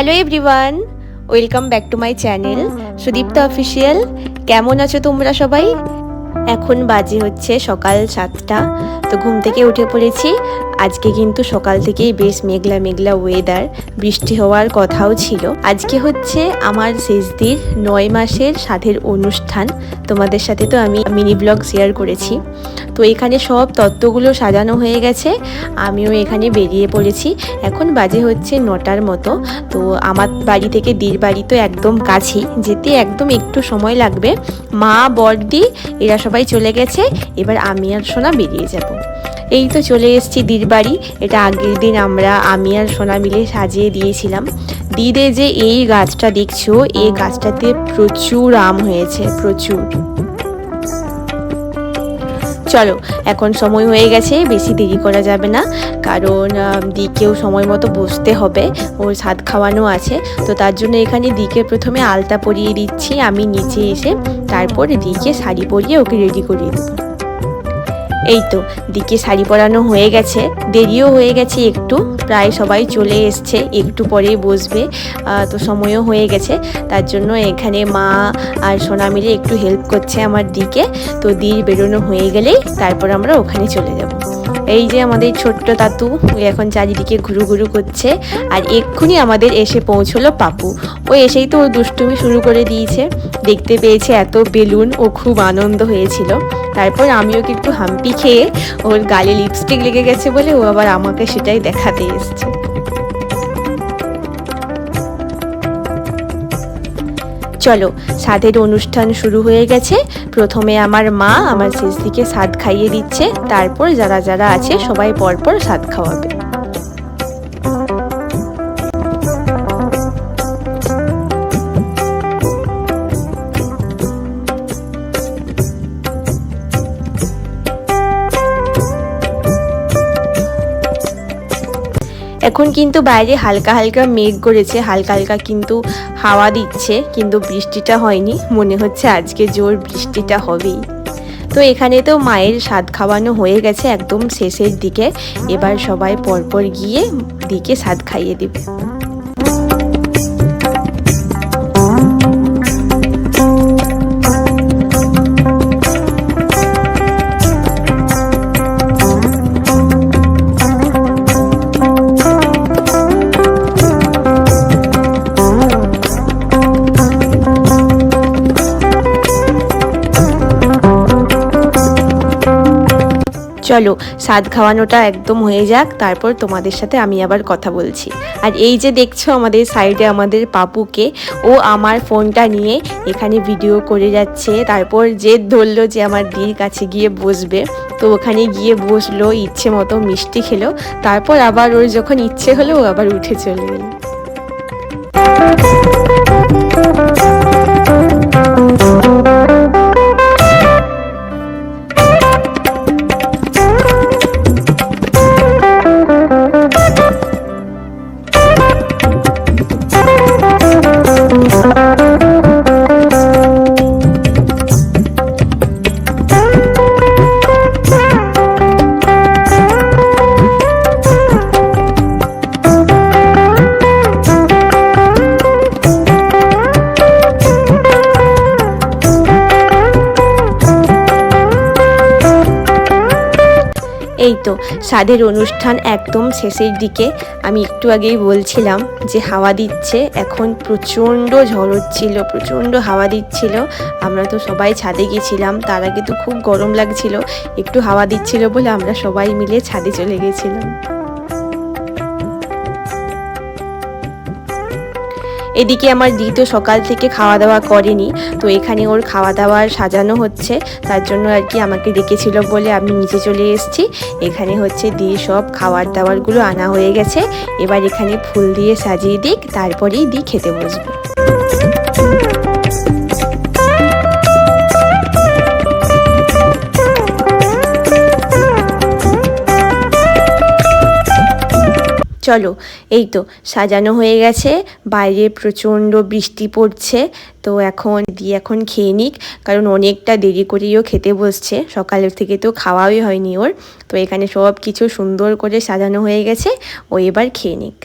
Hello everyone, welcome back to my channel Sudipta official. কেমন আছো তোমরা সবাই? এখন বাজে হচ্ছে সকাল 7টা। তো ঘুম থেকে উঠে পড়েছি। আজকে কিন্তু সকাল থেকেই বেশ মেঘলা মেঘলা ওয়েদার, বৃষ্টি হওয়ার কথাও ছিল। আজকে হচ্ছে আমার শেষদির 9 মাসের সাধের অনুষ্ঠান। তোমাদের সাথে তো আমি মিনি ব্লগ শেয়ার করেছি। তো এখানে সব তত্ত্বগুলো সাজানো হয়ে গেছে, আমিও এখানে বেরিয়ে পড়েছি। এখন বাজে হচ্ছে 9টার মতো। তো আমার বাড়ি থেকে দির বাড়ি তো একদম কাছেই, যেতে একদম একটু সময় লাগবে। মা, বড়দি এরা সবাই চলে গেছে, এবার আমি আর সোনা বেরিয়ে যাব। এই তো চলে এসেছি দির বাড়ি। এটা আগের দিন আমি আর সোনা মিলে সাজিয়ে দিয়েছিলাম। দিদে যে এই গাছটা দেখছো, এই গাছটাতে প্রচুর আম হয়েছে, প্রচুর। চলো, এখন সময় হয়ে গেছে, বেশি দেরি করা যাবে না, কারণ দিকেও সময় মতো বসতে হবে, ওর ছাদ খাওয়ানো আছে। তো তার জন্য এখানে দিকে প্রথমে আলতা পরিয়ে দিচ্ছি, আমি নিচে এসে তারপর দিকে শাড়ি পরিয়ে ওকে রেডি করিয়ে দেবো। এই তো দিকে শাড়ি পরানো হয়ে গেছে, দেরিও হয়ে গেছে একটু, প্রায় সবাই চলে এসছে, একটু পরেই বসবে। তো সময়ও হয়ে গেছে, তার জন্য এখানে মা আর সোনা মিলে একটু হেল্প করছে আমার দিকে। তো দির বেরোনো হয়ে গেলেই তারপর আমরা ওখানে চলে যাব। এই যে আমাদের ছোট্ট তাতু, ওই এখন চারিদিকে ঘুরু ঘুরু করছে। আর এক্ষুনি আমাদের এসে পৌঁছলো পাপু। ও এসেই তো ও দুষ্টুমি শুরু করে দিয়েছে, দেখতে পেয়েছে এত বেলুন, ও খুব আনন্দ হয়েছিল। তারপর আমি ওকে একটু হাম্পি খেয়ে, ওর গালে লিপস্টিক লেগে গেছে বলে ও আবার আমাকে সেটাই দেখাতে এসছে। চলো, সাধের অনুষ্ঠান শুরু হয়ে গেছে। প্রথমে আমার মা আমার শেষদিকে সাধ খাইয়ে দিচ্ছে, তারপর যারা যারা আছে সবাই পরপর সাধ খাওয়াবে। এখন কিন্তু বাইরে হালকা হালকা মেঘ করেছে, হালকা হালকা কিন্তু হাওয়া দিচ্ছে, কিন্তু বৃষ্টিটা হয়নি। মনে হচ্ছে আজকে জোর বৃষ্টিটা হবেই। তো এখানে তো মায়ের স্বাদ খাওয়ানো হয়ে গেছে একদম শেষের দিকে, এবার সবাই পরপর গিয়ে দিকে স্বাদ খাইয়ে দেবে। চলো, স্বাদ খাওয়ানোটা একদম হয়ে যাক, তারপর তোমাদের সাথে আমি আবার কথা বলছি। আর এই যে দেখছো আমাদের সাইডে আমাদের পাপুকে, ও আমার ফোনটা নিয়ে এখানে ভিডিও করে যাচ্ছে। তারপর জেদ ধরলো যে আমার দিদির কাছে গিয়ে বসবে, তো ওখানে গিয়ে বসলো, ইচ্ছে মতো মিষ্টি খেলো। তারপর আবার ওর যখন ইচ্ছে হলো ও আবার উঠে চলে গেল। এই তো স্বাদের অনুষ্ঠান একদম শেষের দিকে। আমি একটু আগেই বলছিলাম যে হাওয়া দিচ্ছে, এখন প্রচণ্ড ঝড় হচ্ছিল, প্রচণ্ড হাওয়া দিচ্ছিল। আমরা তো সবাই ছাদে গেছিলাম, তার আগে তো খুব গরম লাগছিল, একটু হাওয়া দিচ্ছিল বলে আমরা সবাই মিলে ছাদে চলে গেছিলাম। এদিকে আমার দি তো সকাল থেকে খাওয়া দাওয়া করেনি, তো এখানে ওর খাওয়া দাওয়ার সাজানো হচ্ছে, তার জন্য আর কি আমাকে ডেকেছিল বলে আমি নিচে চলে এসেছি। এখানে হচ্ছে দি সব খাওয়ার দাওয়ারগুলো আনা হয়ে গেছে, এবার এখানে ফুল দিয়ে সাজিয়ে দিক, তারপরেই দি খেতে বসবে। চলো, এই তো সাজানো হয়ে গেছে, বাইরে প্রচণ্ড বৃষ্টি পড়ছে। তো এখন খেয়ে নিক, কারণ অনেকটা দেরি করেও খেতে বসছে, সকালের থেকে তো খাওয়াই হয়নি ওর। তো এখানে সব কিছু সুন্দর করে সাজানো হয়ে গেছে, ও এবার খেয়ে নিক।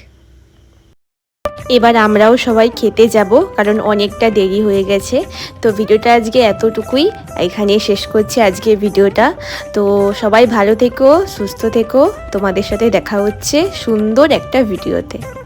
এবার আমরাও সবাই খেতে যাব, কারণ অনেকটা দেরি হয়ে গেছে। তো ভিডিওটা আজকে এতটুকুই, এখানে শেষ করছি আজকে ভিডিওটা। তো সবাই ভালো থেকো, সুস্থ থেকো, তোমাদের সাথে দেখা হচ্ছে সুন্দর একটা ভিডিওতে।